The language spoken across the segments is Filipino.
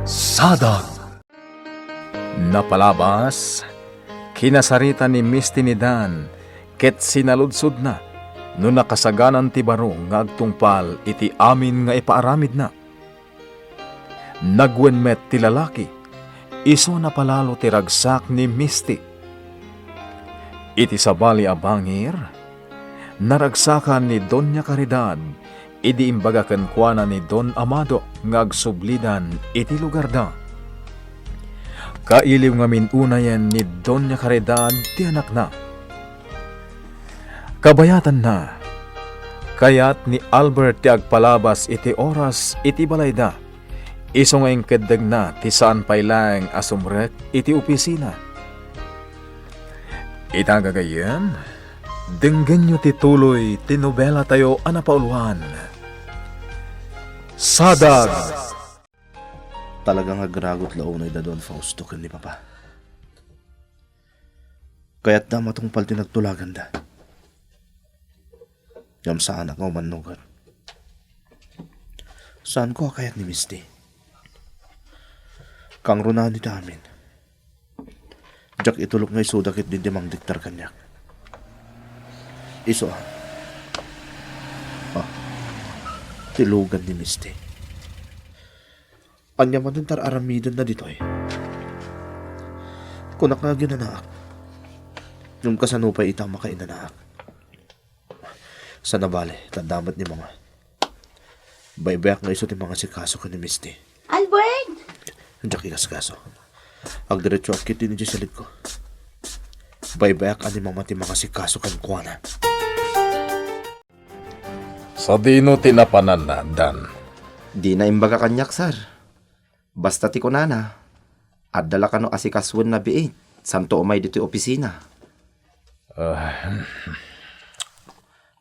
Sadag. Napalabas, kinasarita ni Miss Tinidan, ket sinaludsod na, no nakasaganan ti baro nga agtungpal iti amin nga ipaaramid na. Nagwenmet ti lalaki, iso na palalo ti ragsak ni Misty. Iti sabali a bangir, naragsakan ni Doña Caridad, idi imbaga kenkwana ni Don Amado nga agsublidan iti lugar da. Kailiw nga minunayan ni Doña Caridad ti anak na. Kabayatan na, kayat ni Albert ti agpalabas iti oras iti balayda. Iso nga ingkeddeg na ti saan pailang asumrek iti opisina. Itagagayan, denggan nyo ti tuloy ti nobela tayo anapauluhan. Sadag! Talagang agragot launay da Don Fausto ken ni Papa. Kaya't da matungpal tinagtulagan da. Yam sa anak nga manugan. Saan ko kayat ni Misty? Kang runan ni damin. Jak itulok nga isudakit din dimang diktar kanyak. Iso tilugan ni Misty. Anya man tar aramidan na dito eh. Kunak nga ginanaak. Nung kasanupay itang makainanaak. Sa nabali, tandamat ni mga. Baybayak nga iso ti mga sikaso ka ni Misty. Albert! Andiyak ikaskaso. Ang diretso akit din sa lid ko. Baybayak ani mga ti mga sikaso kan kuwana. Sa dino tinapanan na, Dan. Di na imbaga kanyak, sir. Basta ti kunana, adala ka no asikaswan na biit, santo umay dito opisina.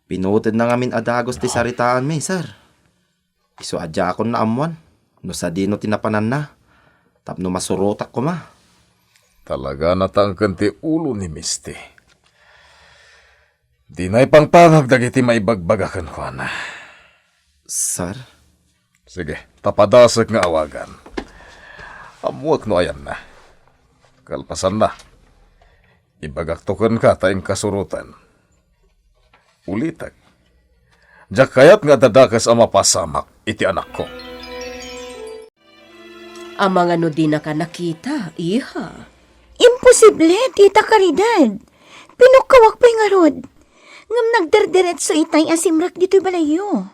Pinutin na ngamin adagos ti saritaan may, sir. Iso adya akon na amuan, no sa dino tinapanan na, tapno masurotak ko ma. Talaga natangkan ti ulo ni Misty. Di na ipangpangag dagiti maibagbagakan ko na. Sir? Sige, tapadasag nga awagan. Amuak no ayan na. Kalpasan na. Ibagaktokan ka tayong kasurutan. Ulitag. Diyak kayat nga dadakas ang mapasamak iti anak ko. Ang mga no di na ka nakita, iha. Imposible, Tita Caridad. Pinukawak pa nga rod. Ngam nagderdiretso itay asimrak dito'y balayo.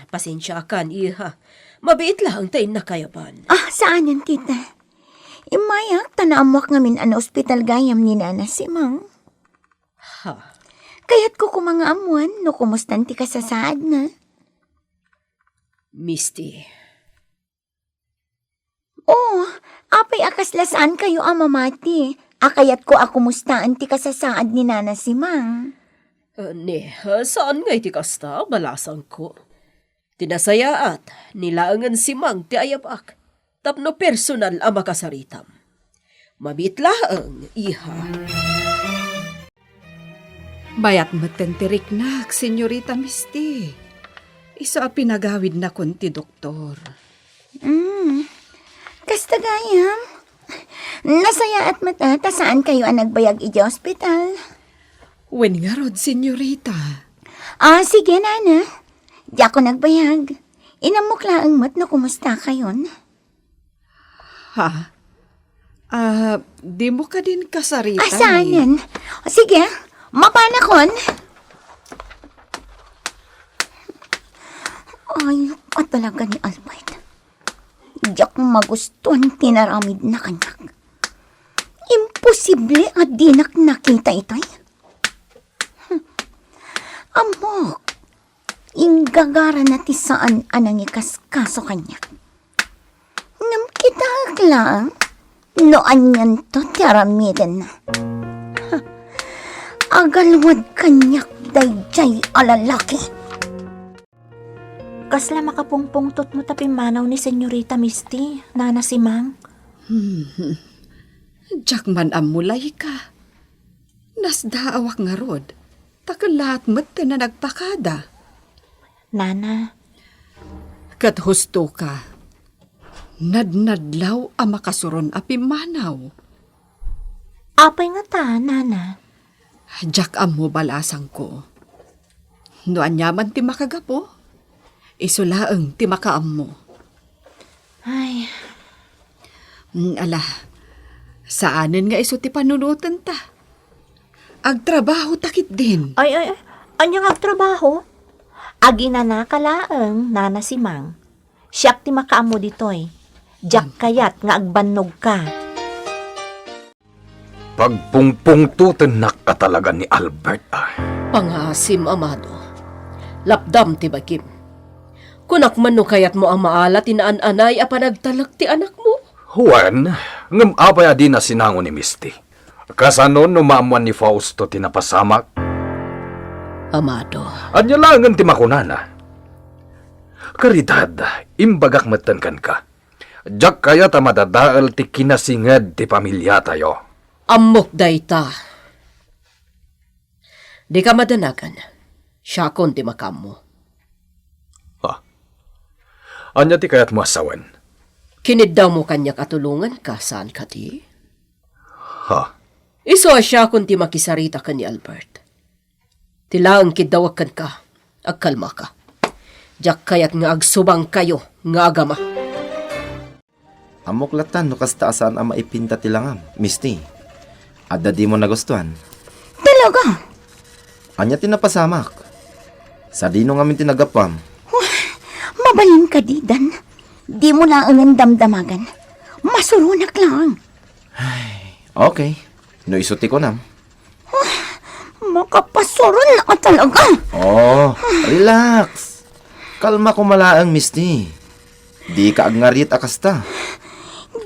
Pasensya kan, iha. Mabiit lang tayo nakayaban. Saan yan, Tita? Imayak, tanaamwak ngamin ang ospital gayam ni Nana si Mang. Ha? Kaya't ko kumanga amuan, no kumustan ti kasasaad na. Misty. Apay akaslasaan kayo amamati. Akayat ko akumustaan ti kasasaad ni Nana si Mang. Saan nga iti kasta? Balasan ko. Tinasayaat, nilaangan si Mang ti ayabak. Tapno personal ang makasaritam. Mabitlaang, iha. Bayat matentirik nak, Senyorita Misty. Iso a pinagawid na kun ti doktor. Kasta gayam. Nasayaat mata, saan kayo ang nagbayag iti ospital? Wen nga rod, Senyorita. Sige, Nana. Di ako nagbayag. Inamukla ang mat na kumusta kayon. Ha? Di mo ka din kasarita. Saan yan? Sige, mapanakon. Ayok ka talaga ni Albert. Di ako magustuhan tinaramid na kanyak. Imposible at di nakita ito'y. Amok. Inggagara na ti saan anang ikaskaso kanya. Ngam kita lang, noan yan to tiaramidan na. Agalwad kanyak dayjay alalaki. Kasla makapungpungtot mo tapimanaw ni Senyorita Misty, Nana si Mang. Diyak man amulay ka. Nasdaawak nga rod. Takalat mat na nagpakada. Nana, Kat husto ka. Nadnadlaw ang makasuron a pimanaw. Apay nga ta, nana. Jack amo balasang ko. No anyaman ti makagapo, isulaeng ti makaam mo. Ay, Ala, saanen nga iso ti panunutan ta? Agtrabaho takit din. ay, anyang agtrabaho? Agi na nakalaang nana si Mang. Siyak ti makaamo ditoy. Jack kayat nga agbannog ka. Pagpungpungtutin na ka talaga ni Albert ah. Pangasim, amado. Lapdam ti bagim. Kunak man no kayat mo ang maala tinaan-anay a panagtalak ti anak mo. Juan, ngam abaya di na sinango ni Misty. Kasano no maamuan ni Fausto tinapasamak? Amado, Anya langan ti makunana. Karidad, imbagak matankan ka. Jack kaya ta madadaal ti kinasingad ti pamilya tayo. amok dayta. Di ka madanagan. Siya kon ti makam mo. Anya ti kayat mo asawan? Kinid daw mo kanya katulungan ka, saan ka ti? Ha? Iso siya kun ti makisarita ka ni Albert. Tilaang kidawakan ka, agkalma ka. Diyak kayat nga agsubang kayo, nga agama. Amok latan no kastaasan ang maipinta tilangam, Misty. Adda di mo nagustuhan. Talaga? Anya tinapasamak. Sa dino ngamin tinagapam. Mabalin ka, Didan. Di mo lang ang damdamagan. Masurunak lang. Okay, no isuti ko nam. Makapasuron na ka talaga. Oh, relax. Kalma ko malaang, Misty. Di ka agngarit akasta.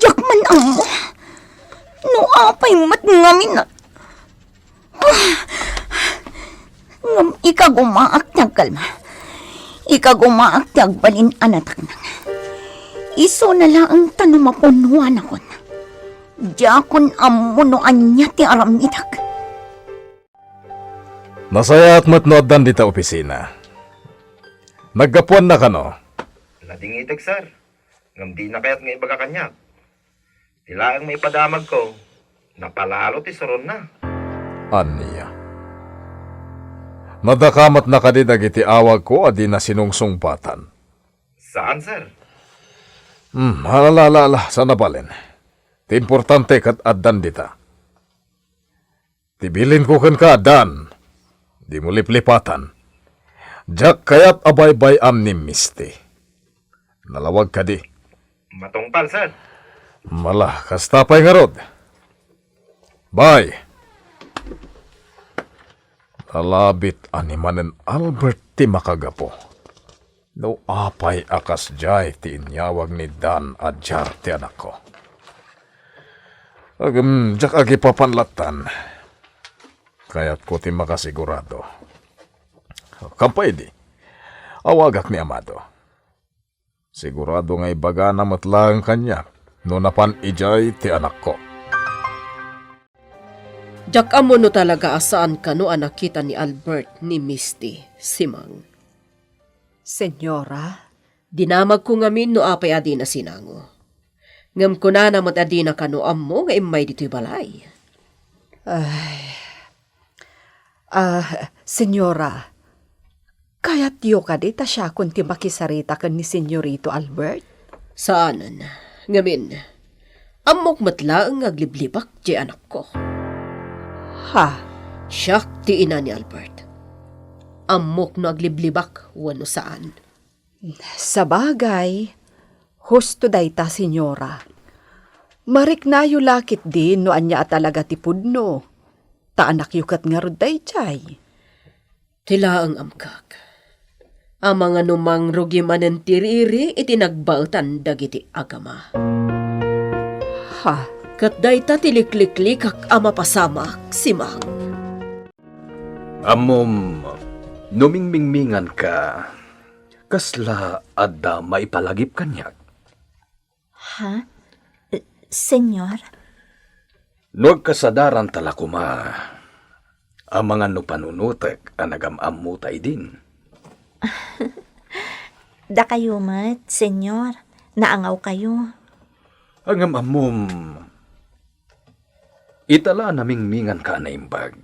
Jack man ang mo. No apay mat ngamin na. Ngam ikagumaak tiyag kalma. Ikagumaak tiyag balin anatak na. Iso na lang ang tanumapunuan ako na. Jakon amunoan niya ti aram nitak. Nasaya at matnodan dita opisina. Naggapuan na ka no? Nadingitig, sir. Ngam di na kayat nga ibaga kanya. Tilaang may padamag ko. Napalalo ti suron na. Aniya. Nadakamat na kadidag iti awag ko adi na sinungsungpatan. Saan, sir? Halalala, sana balin. Ti importante kat addan dita. Tibilin ko kan ka addan. Di mo liplipatan. Jack kayat abay-bay am ni Misty. Nalawag ka di. Matungpal, sir. Mala, kastapay nga rod. Bye. Alabit animanen Albert ti makagapo. No apay akas jay ti inyawag ni Dan adjar ti anak ko. Agam, jak agi papanlatan. Kaya't ko ti makasigurado. Kampay di. Awagak ni Amado. Sigurado nga ibaga na matlang kanya. No napan ijay ti anak ko. Diyak amo no talaga asaan ka no anak kita ni Albert ni Misty, Simang. Senyora, Dinamag ko ngamin no apay adi na sinango. Ngam ko na namat adi na kano ammo nga imay dito'y balay. senyora, kaya't yu ka di ta siya kung ti makisarita ka ni Senyorito Albert? Saanan, ngamin, amok matla ang agliblibak di anak ko. Ha? Siyak ti ina ni Albert. Amok no agliblibak wano saan. Sa bagay, husto day ta, senyora. Marik na yu lakit din no anya talaga ti pudno. Ta anak yukat nga rod day chay. Tila ang amkak. Ang mga numang rugimanen tiriri itinagbautan dagiti agama. Ha? Kat day ta tilikliklik kak ama pasamak, Simang. Amom, numingmingmingan ka. Kasla adda maipalagip kanyak. Ha? Senyor? Nuag kasadaran tala kuma. Ang mga nupanunutek ang nagamamutay din. Da kayo mat, senyor. Naangaw kayo. Ang amom, itala naming mingan ka na imbag.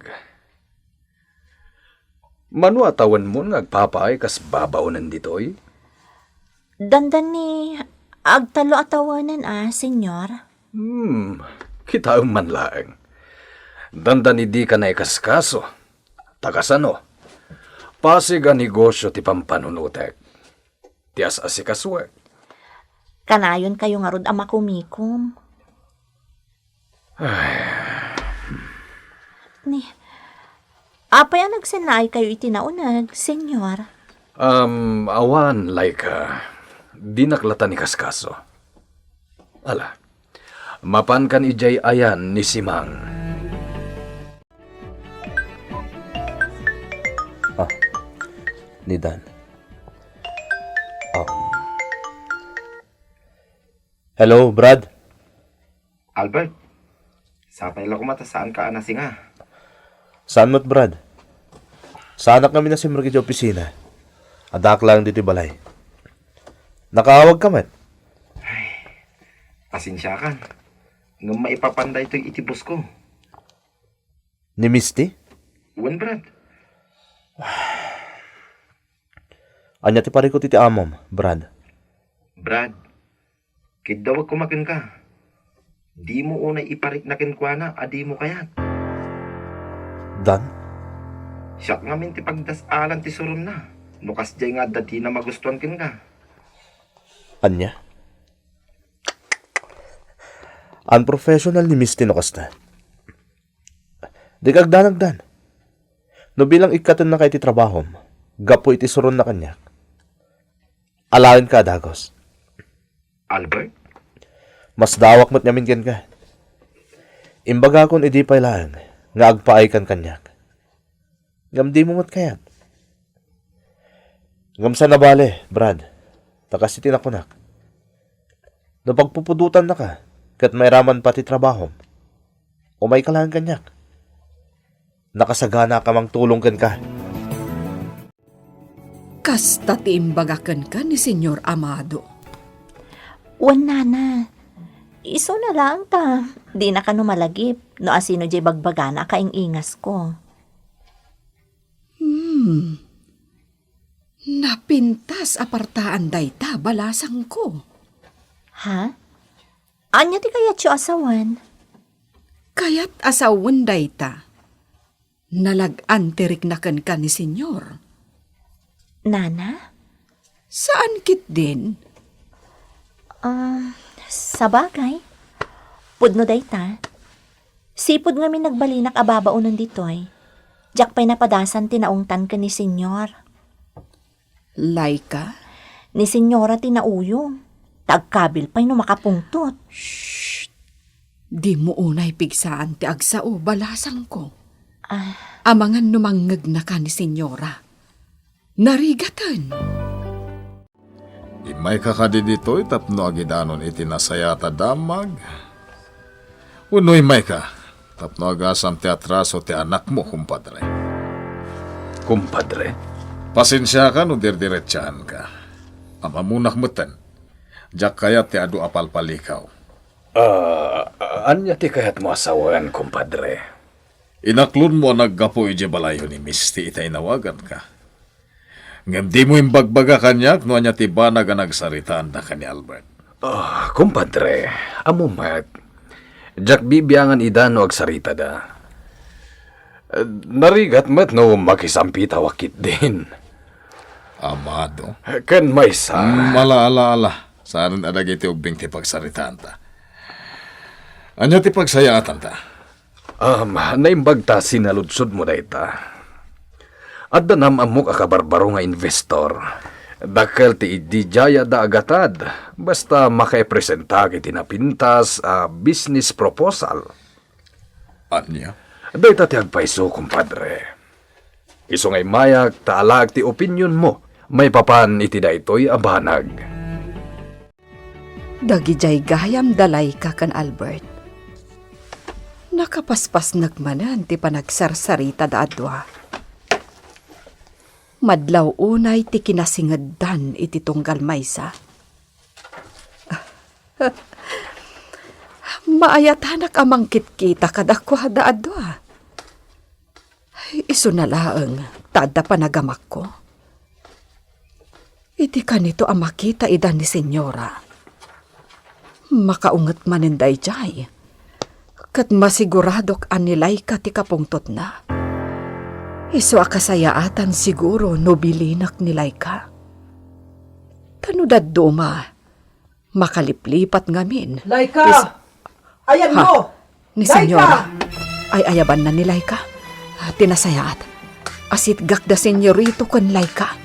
Mano atawan mo nga agpapaay kas babaunan ditoy? Dandan ni agtalo atawanan senyor. Kita man laeng. Dandan di ka na ikaskaso. Tagasano? Pasig ang negosyo ti pampanunutek. Tias asikaswek. Kanayon kayo nga rod ama kumikom. Ni, apay ang nagsanay kayo itinaunag, senyor? Awan, Laika. Di naklata ni kaskaso. Ala, mapan kan ijay ayan ni Simang. Ni Dan. Hello, Brad. Albert, sapay lang kumata saan ka anasi nga? Saan mo't, Brad? Saanak kami na si Margit sa opisina. Adak lang dito balay. Nakawag ka man. Pasensya kan. Nga maipapanday ito'y itibos ko. Ni Misty? Uwan, Brad. Anya ti pare ko ti amom, Brad. Brad, kidawag kumakin ka. Di mo unay iparik na kinkwana, adi mo kayat. Dan? Siya nga min ti pagdasalan ti surum na. Nukas jay nga dati na magustuhan kin ka. Anya? Unprofessional ni Misty no kasta. Di kagdanagdan. No bilang ikatan na kay ti trabahom, gapo iti suron na kanya. Alawin ka, Dagos. Albert? Mas dawak mo't nyamin ken ka. Imbaga kon idi pa lang, nga agpaay kan kanyak. Ngam di mo mo't kayat. Ngam sa nabale, Brad. Takas iti nakunak. Napagpupudutan na ka, kat may raman pati trabahom. O may kalahan kanyak. Nakasagana ka mang tulong ken ka. Kasta ti imbagakan ka ni Senyor Amado. Wan nana. Iso na lang ta. Di na ka numalagip. No asino jay bagbagana kaing ingas ko. Napintas apartaan dayta balasang ko. Ha? Anya ti kaya tiyo asawan? Kaya't asawan dayta. Nalag-an tirik na kan ka ni Senyor. Nana? Saan kit din? Sa bagay. Pudno dayta. Sipud nga min nagbalinak ababaunan ditoy. Diyak pa'y napadasan tinaungtan ka ni senyor. Laika? Ni senyora tinauyo. Tagkabil pa'y no makapungtot. Di mo unay pigsaan ti agsao balasang ko. Amangan numangag na ka ni Senyora. Narigatan. Imay kakadi dito tapno agidanon itinasayata damag. Unoy may ka. Tapno agasam ti atraso ti anak mo, kumpadre. Kumpadre? Pasensya ka no dirdiretsahan ka. Amamunak mutan. Diyak kaya ti adu apalpalikaw. Anya ti kayat mo asawan, kumpadre? Inaklon mo naggapo ije balayo ni Misty itay nawagan ka. Ngam di mo imbagbaga kanyak no anya ti banag ang nagsaritaan na ka ni Albert. Kumpadre, amumat. Jak bibiyangan ida no agsarita da. Narigat mat no makisampita wakit din. Amado. Ken may sa... Ala. Saan adag iti ubing ti pagsaritaan ta. Anya ti pagsayaatan ta? Naimbag ta sinaludsod mo na ita. At danam amok akabarbaro nga investor. Dakal ti idijaya da agatad. Basta makaipresenta kiti napintas business proposal. Anya? Dahil ti agpaiso, kumpadre. Iso ngay mayak, taalag ti opinion mo. May papan iti da ito'y abanag. Dagijay gayam dalay ka kan Albert. Nakapaspas nagmanan ti panagsarsarita da adwa. Madlaw unay ti kinasingadan iti tunggal maysa. Maayatanak amang kitkita kadakwada adwa. Iso na laeng, tada panagamak ko. Iti kanito ang makita idan ni senyora. Makaunget maninday jay. Kat masiguradok anilay ka ti kapungtot na. Iso akasayaatan siguro nobilinak nilay ka. Tanudad duma, makaliplipat ngamin. Laika! Ayan mo! Ni Laika! senyora, ay ayaban na ni Laika. Tinasayaat. Asit gakda senyorito kan Laika.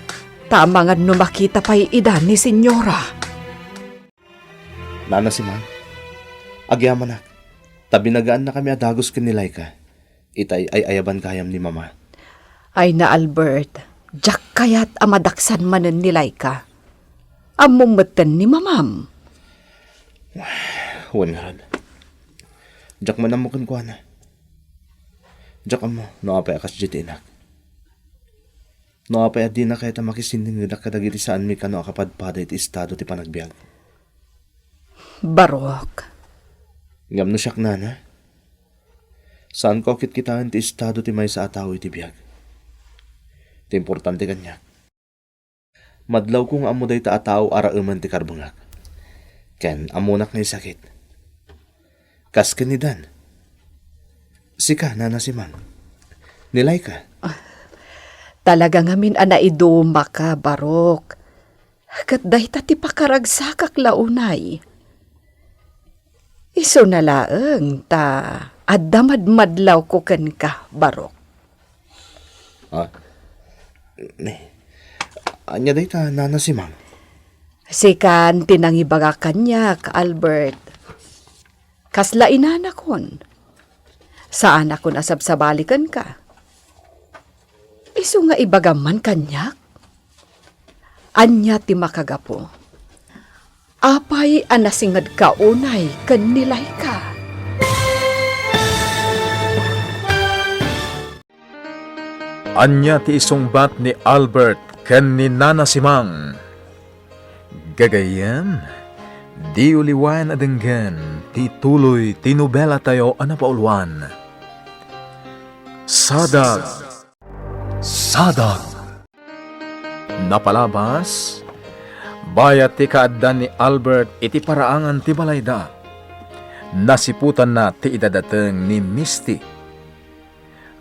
Tama nga no makita pa'y ida ni senyora. Nana si Mang. Agyaman na. Tabinagaan na kami adagos ken ni Laika. Itay ay ayaban kayam ni Mama. Ay na Albert, jak kayat amadaksan manen ni Laika. Amumatan ni Mamam. Huwag nga rin. Jak man mo kun kuha na. Jak mo, noapay akas jiti inak. Noapay adi na kaya ta makisinding nga kadagiti saan mi ka no akapadpada iti estado ti panagbiag. Barok. Ngam no siyak na. Saan ko kitkitaan ti estado ti may sa ataw iti biag. Ti importante kanya. Madlaw kong amo day ta ataw arauman ti karbungak. Ken amunak ngay sakit. Kas ni Dan. Sika, Nana si Mang. Nilay ka. Talaga ngamin anaiduma ka, Barok. Kat dahi ti pakaragsakak launay. Iso na laeng ta addamadmadlaw ko ken ka, Barok. Anya day ta, Nana si Mang. Sikan tinangibaga kanya ka, Albert. Kasla inanakon. Saan ako nasabsabalikan ka? Iso nga ibagaman kanyak? Anya ti makagapo. Apay anasingad ka unay kanilay ka. Anya ti isungbat ni Albert ken ni Nana Simang. Gagayan, di uliwan adenggan, ti tuloy tinubela tayo anapaulwan. Sadag! Sadag! Napalabas, bayat ti kaaddan ni Albert iti paraangan ti balayda. Nasiputan na ti idadateng ni Misty.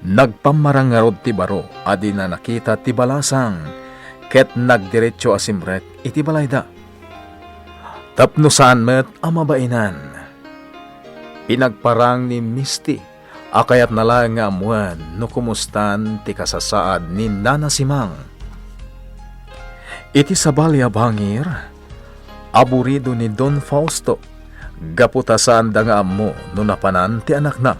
Nagpamarangarod ti baro, adi na nakita ti balasang, ket nagdiretso asimrek iti balayda. Tapno saan met amabainan. Pinagparang ni Misty, akayat nalang nga amuan no kumustan ti kasasaad ni Nana Simang. Iti sabalya bangir, aburido ni Don Fausto, gaputasan da nga amo no napanan ti anak na.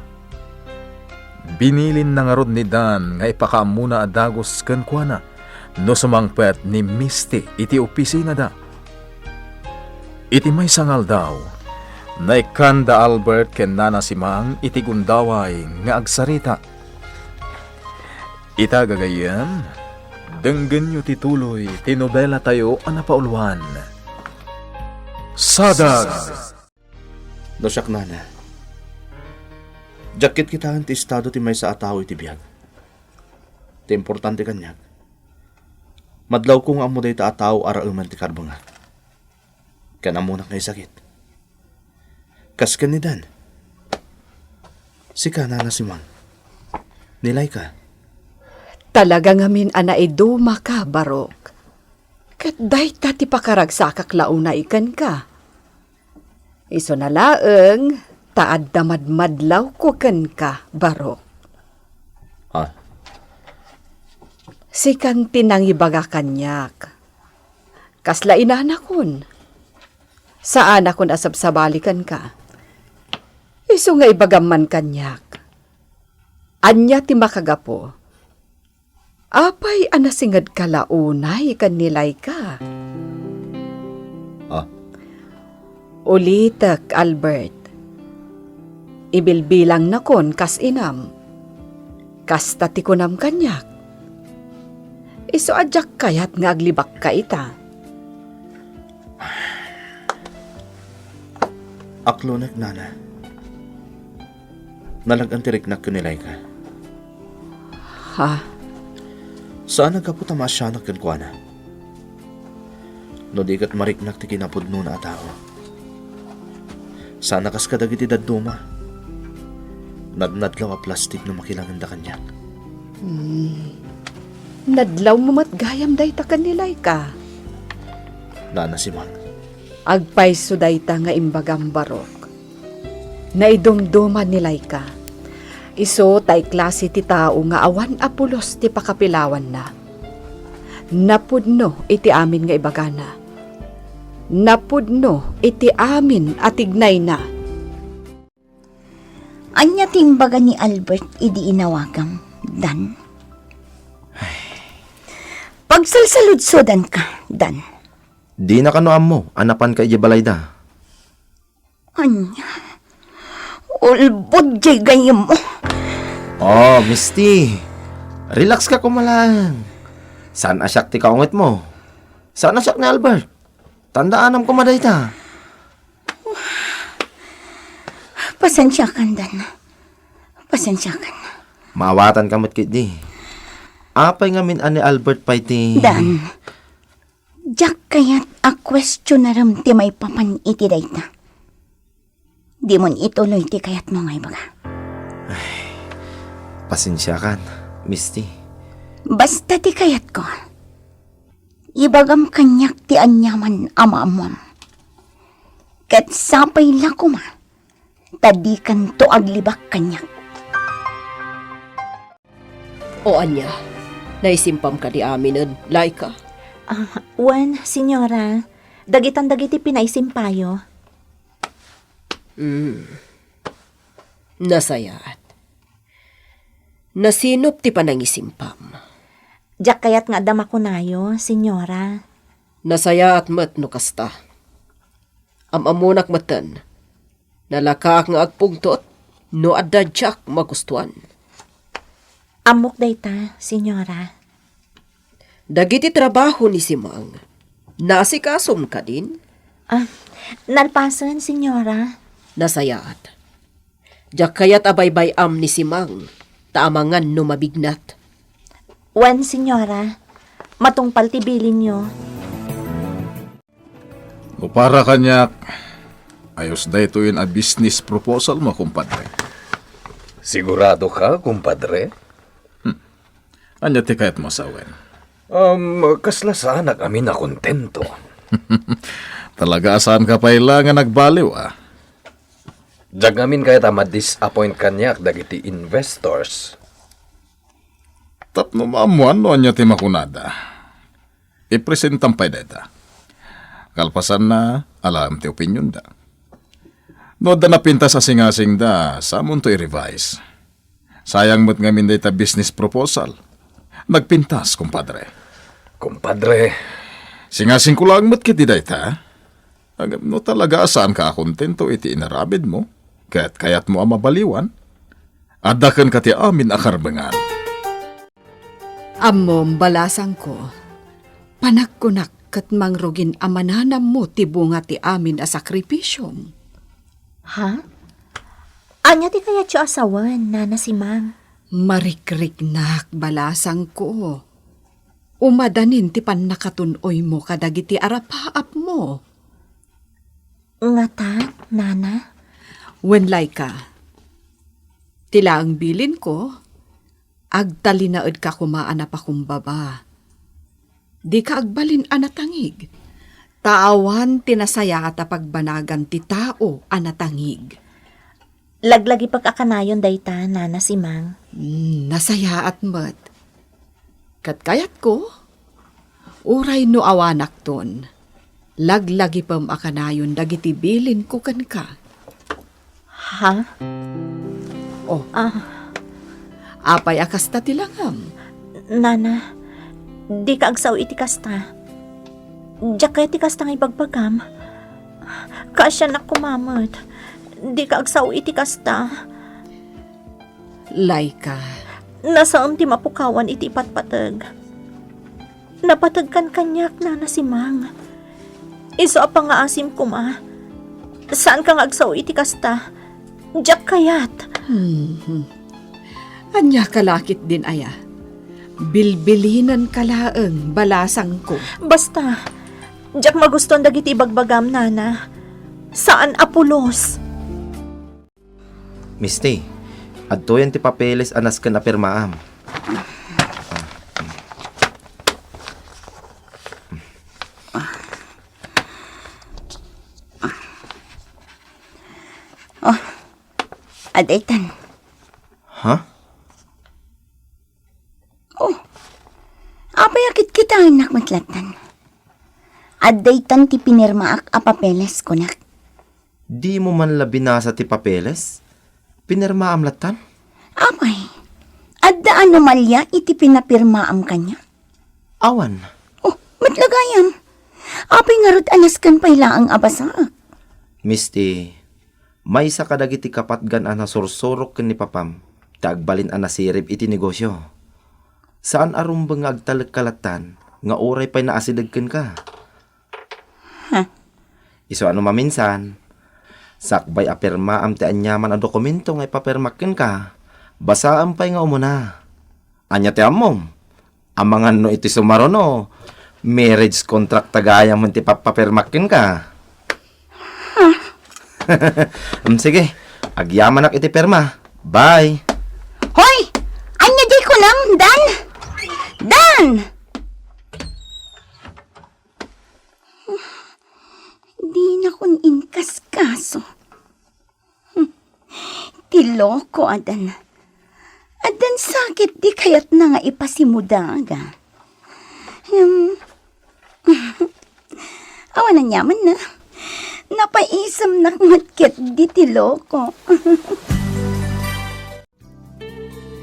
Binilin na nga rod ni Dan nga ipakaamuna adagos kenkwana no sumangpet ni Misty iti opisina da. Iti may sangal daw, naikanda Albert ken Nana Simang iti gundaway nga agsarita. Ita gagayan, denggen nyo tituloy, tinobela tayo anapaulwan. Sadag! No siyak Nana. Jakit kitaan ti estado ti may sa ataw iti biyag. Ti importante kanyak. Madlaw kong amo day ta ataw arauman ti karbunga. Kanamunak ngay sakit. Kas ka ni Dan. Sika, Nana Simang. Nilay ka. Talaga ngamin anaiduma ka, Barok. Kat dahi ti pakaragsakak launa ikan ka. Iso na laeng, taad damadmadlaw ko ken ka, Barok. Ha? Sikan tinangibaga kanyak. Kasla inanakon. Saan ako nasabsabalikan ka? Iso nga ibagaman kanyak. Anya ti makagapo. Apay anasingad kalaunay kanilay ka. Ulitak, Albert. Ibilbilang na kon kas inam. Kas tatikunam kanyak. Iso adyak kayat nga aglibak ka ita. Aklonek, Nana. Nalagang tiriknak ko nilay ka. Ha? Saan nagkapot ang masyanak kan kuana? No di kat mariknak ti kinapudno na tao. Sana kas kadagiti daduma. Nadnadlaw a plastik no makilangan da kanyak. Nadlaw mo matgayam day ta kanilay ka. Nana si Mang. Agpayso day ta nga imbagam barok. Naidumduman nilay ka. Iso tay klase ti tao nga awan apulos ti pakapilawan na. Napudno iti amin nga ibagana. Napudno iti amin atignay na. Anya timbaga ni Albert idi inawagam, Dan. Pagsalsaludsodan ka, Dan. Di na kanoam mo, anapan ka iyabalayda. Anya, ulbod jay gayam mo. Oh, Misty. Relax ka kumalang. Saan asyak ti kaungit mo? Saan asyak ni Albert? Tandaanam kumaday ta. Pasensya kan, Dan. Pasensya kan. Maawatan ka mo't kit di. Apay nga min ani Albert pa iti. Dan, jak kayat a question na ram ti may papan iti dayta. Di mon ituloy ti kayat mo ngay baga. Pasensya kan, Misty. Basta ti kayat ko. Ibagam kanyak ti anyaman ama-amam. Kat sapay lakuma. Tadikan to aglibak kanyak. O anya, naisimpam ka di aminin, Laika. Wan, senyora. Dagitan dagiti pinaisimpayo. Nasayaat. Nasinop ti panangisimpam. Diyak kayat nga dama ko nayo, senyora. Nasayaat mat no kasta. Amamunak matan. Nalakaak nga agpungtot, no adadyak magustuhan. Amok dayta, senyora. Dagiti trabaho ni Simang. Nasikasom ka din? Nalpasan, senyora. Nasayaat. Diyak kayat abaybay am ni Simang. Taamangan no mabignat. Wan, senyora. Matungpal tibilin nyo. O para kanyak, ayos da ituin a business proposal mo, kumpadre. Sigurado ka, kumpadre? Anya ti kayat masawen. Kasla sana kami na kontento. Talaga asan ka paila nga nagbaliw ah. Diyak ngamin kaya ma-disappoint kanyak dagiti investors. Tapno maamuan no anya ti makunada. Ipresentam pa deta. Kalpasan na alam ti opinion da. No da napinta sa singasing da, samon to i-revise. Sayang mo't ngamin data business proposal. Nagpintas, kumpadre. Kumpadre, Singasing ko lang mo't kiti data. Agam no talaga saan ka kontento iti inarabid mo. Kayat mo ang mabaliwan. Adakan ka ti amin akarbangan. Amom balasang ko. Panagkunak kat mangrugin amananam mo ti bunga ti amin a sakripisyom. Ha? Anya ti kaya tiyo asawan, nana si Mang? Marikriknak balasang ko. Umadanin ti panakatunoy mo kadagiti arapaap mo. Nga ta, nana? Wenlay ka. Tila ang bilin ko, agtalinaod ka kumaan na pakumbaba. Di ka agbalin anatangig. Taawan tinasaya at pagbanagan ti tao anatangig. Laglagi pagkakanayon dayta, nana si Mang. Nasaya at mat. Kat kayat ko, uray no awanak ton. Laglagi pam akanayon dagiti bilin ko kan ka. Ha? Oh, apay akasta tilangam. Nana, di ka agsaw iti kasta. Diyak kaya ti kasta nga ibagbagam. Kasya na kumamot. Di ka agsaw iti kasta. Laika, Nasaan ti mapukawan iti patpatag. Napatag kan kanyak, nana si Mang. Iso apang nga asim kuma. Saan ka nga agsaw iti kasta? Diyak kayat. Anya kalakit din aya. Bilbilinan kalaeng balasang ko. Basta, diyak maguston dagiti ibagbagam, nana. Saan apulos? Misti, adto yan ti papeles anas kan apirmaam. Adaytan. Ha? Apay akit kita anak matlatan. Adaytan ti pinirmaak a papeles ko nak. Di mo man la binasa ti papeles? Pinirmaam latan? Apay, adda anomalya iti pinapirmaam kanya. Awan. Oh, matlagayam. Apay ngarot anas kan payla ang abasa. Misti, may sa kadagiti kapatgan ana sursurok ken ni papam. Tagbalin ana sirip iti negosyo. Saan arumbang agtalag kalatan nga oray pa'y naasidagken ka? Iso ano maminsan, sakbay apirmaam ti anyaman a dokumento nga ipapirmakken ka, basaan pa'y nga umuna. Anya ti amom, amangan no iti sumarono, marriage contract tagayang man ti papapirmakken ka. Sige, agyaman ak iti perma. Bye! Hoy! Anya di ko lang, Dan! Dan! Di na kun inkas kaso. Tiloko, Adan. Adan sakit di kayat na nga ipasimudaga. Awan na nyaman na. Napaisam na matkit di tiloko.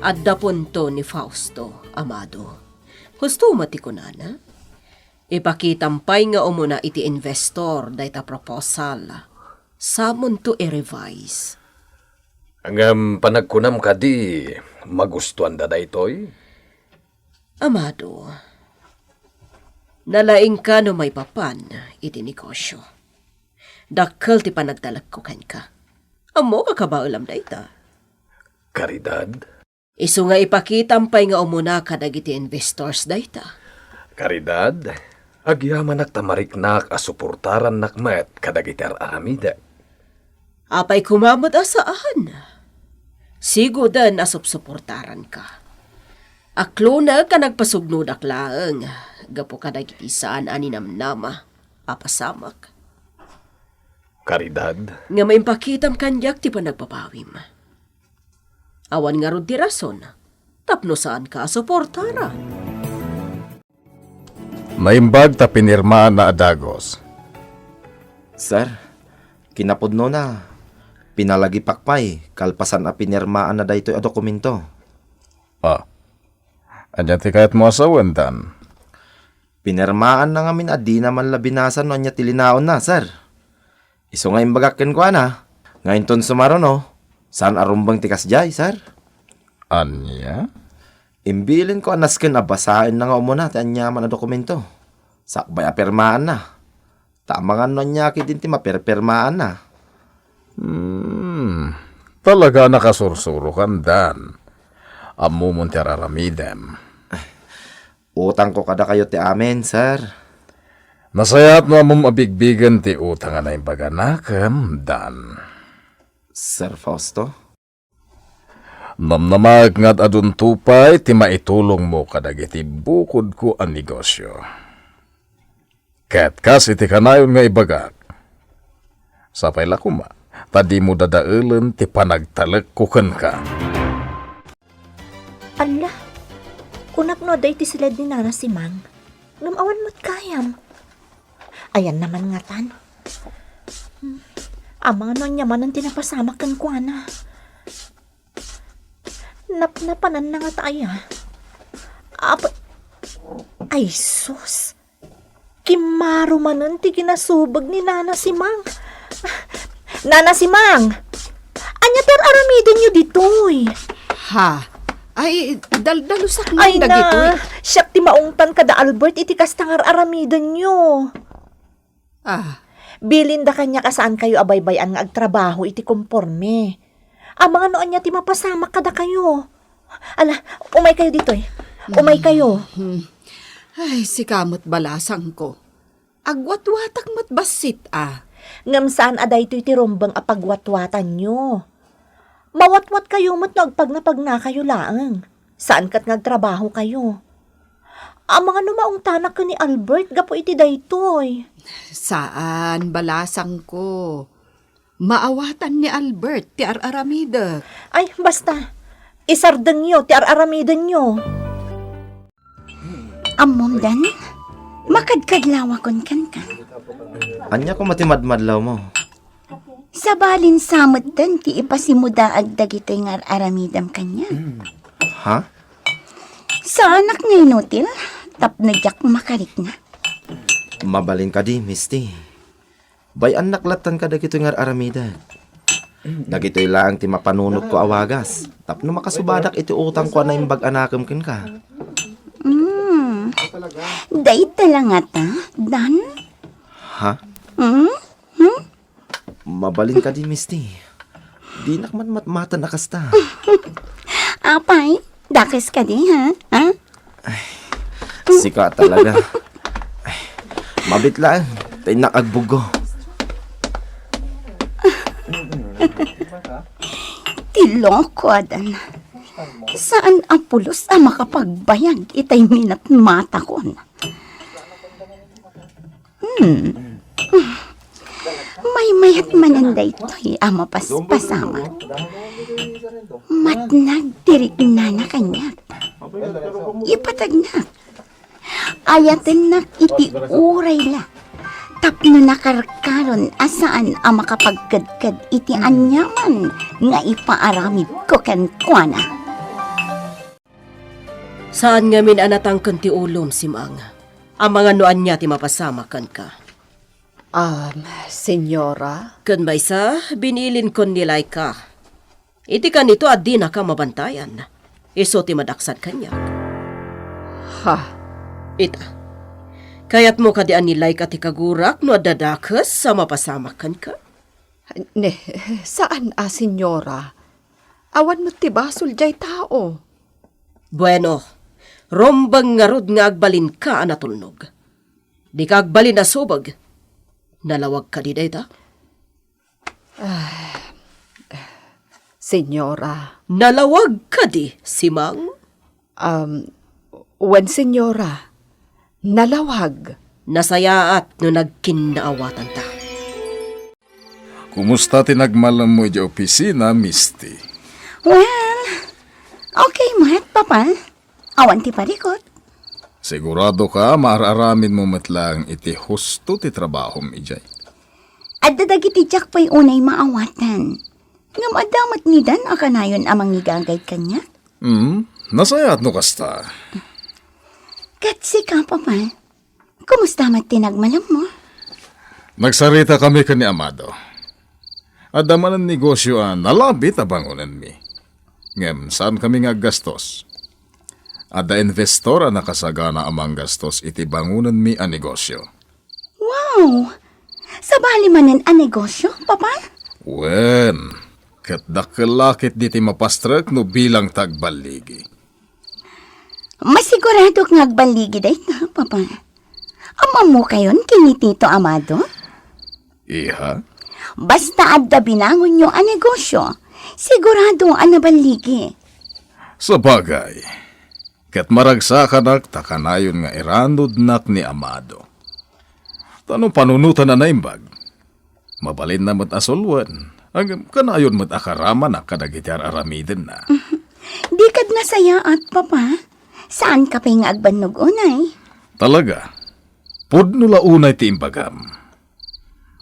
Adda punto ni Fausto, amado. Husto mati ko na. Ipakitampay nga umuna iti investor dayta proposal. Samon to i-revise. Ang panagkunam ka di, magustuhan da daytoy? Amado, nalaing ka no may papan iti negosyo. Dakkel ti panagtalak ko ka. Amo ka kabaulam dayta. Karidad? Isu nga ipakitampay nga umuna ka dagiti investors dayta. Karidad? Agyaman naktamariknak a suportaran nakmet kadagiti aramida. Apay kumamot asaan. Sigo dan asupsuportaran ka. Aklo na ka nagpasugnudak laeng. Gapo ka dagiti saan aninamnama. Apasamak. Karidad? Nga maimpakitam kanyak ti panagpapawim. Awan nga ron ti rason. Tapno saan ka suportara. Naimbag ta pinirmaan na adagos. Sir, kinapudno na. Pinalagi pakpay, kalpasan a pinirmaan na daytoy a dokumento. Anya ti kayat mo asawan, Dan? Pinirmaan na nga min adi naman labinasan no anya tilinaon na, sir. Iso nga imbagakken ko na. Ngayon ton sumaro no, saan arumbang tikas jay, sir? Anya? Imbilin ko anasken abasain na nga umuna ti anyaman na dokumento. Sakbay apirmaan na. Tamangan no anya kitin ti mapirpirmaan na. Talaga nakasursuro kan, Dan. Amo mong tiraramidem. Utang ko kada kayo ti amen, sir. Nasayat mo among abigbigan ti utang na imbaganakem, Dan. Sir Fausto? Namnamag nga't adun tupay ti maitulong mo kadagiti bukod ko ang negosyo. Ket kas iti kanayon nga ibagak. Sapay lakuma, tadi mo dadaulen ti panagtalek kuken ka. Ala, kunak no day ti sila ni Nana si Mang. Ngamawan mo't kayam. Ayan naman nga tan. Amang ano niya man ang tinapasamakan ko na. Napnapanan na nga tayo. Ay sus. Kimaro manan ti ginasubag ni Nana si Mang. Nana si Mang! Anya ter aramidin nyo ditoy. Ha? Ay, daldalusak na Ay dagitoy. na, siyak ti maungtan kada Albert iti kastangar aramidan nyo. Ah, Bilin da kanya kasaan kayo abaybayan nga agtrabaho iti komporme. Ang mga noon niya ti mapasama kada kayo. Ala, umay kayo dito eh. Umay kayo. Ay, si kamot balasang ko. Agwat-watak mat basit Ngam saan aday to'y tirombang apagwatwatan nyo. Mawatwat kayo mo't nagpag na kayo laang. Saan kat nagtrabaho kayo? Ang mga numaong tanak ko ni Albert, gapo iti daytoy. Saan balasang ko? Maawatan ni Albert ti ar-aramida. Ay, basta. Isardeng nyo, ti ar-aramiden nyo. Amom dan, makadkadlawa kon kan. Anya ko matimadmadlaw mo. Sa balin samot dan, ti ipasimuda agdag ito'y nga aramidam kanya. Ha? Sa anak nga inutil, tapnadyak makarik na. Mabalin ka di, Misty. Bayan naklatan ka dagito nga aramida. Dagito'y lang ti mapanunot ko awagas. Tapno makasubadak iti utang ko na imbag anakam kin ka. Day lang ata, dan? Ha? Mabalin ka di, Misty. Di nakmatmatan na kasta. Apay, dakis ka di, ha? Ha? Sika talaga. Ay, mabitlaan. Tayo nakagbugo. Tiloko, adan. Saan ang pulos ang makapagbayag itay minat mata ko? May mayat mananday to'y ama paspasama. Matnag dirig na kanya. Ipatag na. Ayatin na iti uray la. Tapno nakarkaron asaan ang makapagkadkad iti anyaman nga ipaaramid ko ken kuana. Saan nga min anatang kan ti ulom, Simang? Ang mga noan niya ti mapasama kan ka. Senyora? Kan ba isa, binilin kon nilay ka. Iti ka nito at di na ka mabantayan. Iso ti madaksan kanya. Ha? Ita, kaya't mo ka di anilay ka ti kagurak no adadakas sa mapasama kan ka? Ne, saan senyora? Awan mo ti basol jay tao. Bueno, rombang nga rod nga agbalin ka anatulnog. Di ka agbalin na subag. Nalawag ka di dayta? Senyora. Nalawag ka di, Simang? Wen senyora. Nalawag. Nasayaat no nagkinaawatan ta. Kumusta tinagmalam mo di opisina, Misty? Well, okay mahat, papa. Awan ti parikot. Sigurado ka, maararamin mo matlang iti husto ti trabahom ijay. At dadagiti jak pa'y unay maawatan. Ngam adamat ni Dan akanayon amang igagay kanya. Nasayat no kasta. Katsi ka, papa. Kumusta mat tinagmalam mo? Nagsarita kami ka ni Amado. Adaman ang negosyo nalabit abangunan mi. Ngem, saan kami nga gastos? Ada investor nakasagana amang gastos iti bangunan mi ang negosyo. Wow! Sa bali manen ang negosyo, papa? Wen, kat dakelakit diti mapastrak no bilang tagbaligi. Masigurado kang agbaligi day na, papa. Ama mo kayon kini Tito Amado? Iha? Basta adda binangon nyo ang negosyo, sigurado ang nabaligi. Sa bagay, kat maragsakan takanayon nga irandod nak ni Amado. Tanong panunutan na naimbag. Mabalin na mat asulwan. Ang kanayon mat akarama na kadagitar aramiden na. Di kad nasaya at papa. Saan ka pa nga agbanog unay? Talaga, pudno la unay ti imbagam.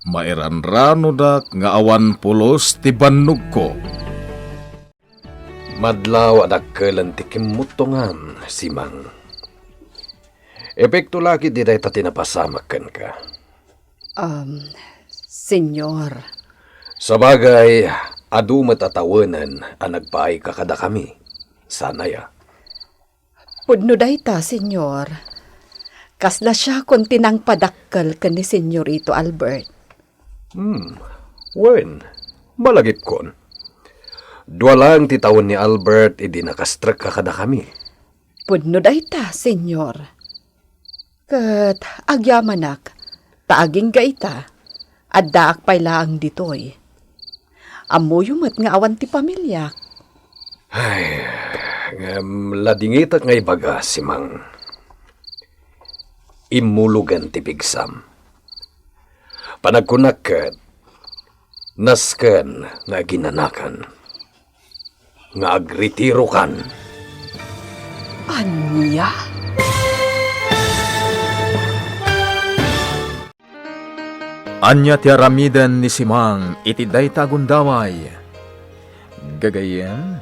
Mairanrano dak nga awan pulos ti bannog ko. Madlaw adakkelan ti kimutungan, Simang. Epekto laki di day tati napasamakan ka. Senyor. Sa bagay, adu matatawanan ang nagpaay ka kada kami. Sanaya. Pudno dayta, senyor. Kasla siya kung tinang padakkel ka ni Senyorito Albert. Wen, malagip kon. Dua lang ti taon ni Albert, idi nakastrek ka kada kami. Pudno dayta, senyor. Kat agyamanak, taaging gaita, at daak pay laang ditoy. Amo yumat nga awan ti pamilya. Ay, ladingit at ngay baga si Mang. Imulugan ti pigsam. Panagkunakat, nasken nga ginanakan. Nga agritiro kan. Anya? Anya ti aramiden ni Simang iti dayta gundaway. Gagayen,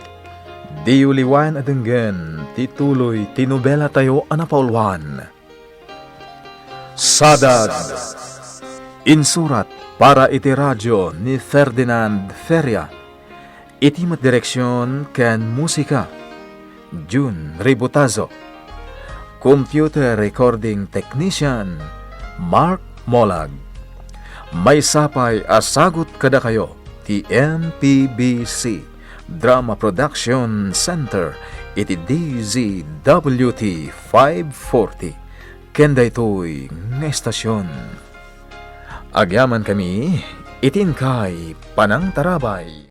di uliwan adenggen ti tuloy ti nobela tayo anapaulwan. Sadag, insurat para iti radyo ni Ferdinand Feria. Iti direksyon ken musika, June Ributazo. Computer recording technician, Mark Molag. May sapay asagot kada kayo ti MPBC Drama Production Center iti DZWT 540 kenda ito'y nga estasyon. Agyaman kami itin kay Panang Tarabay.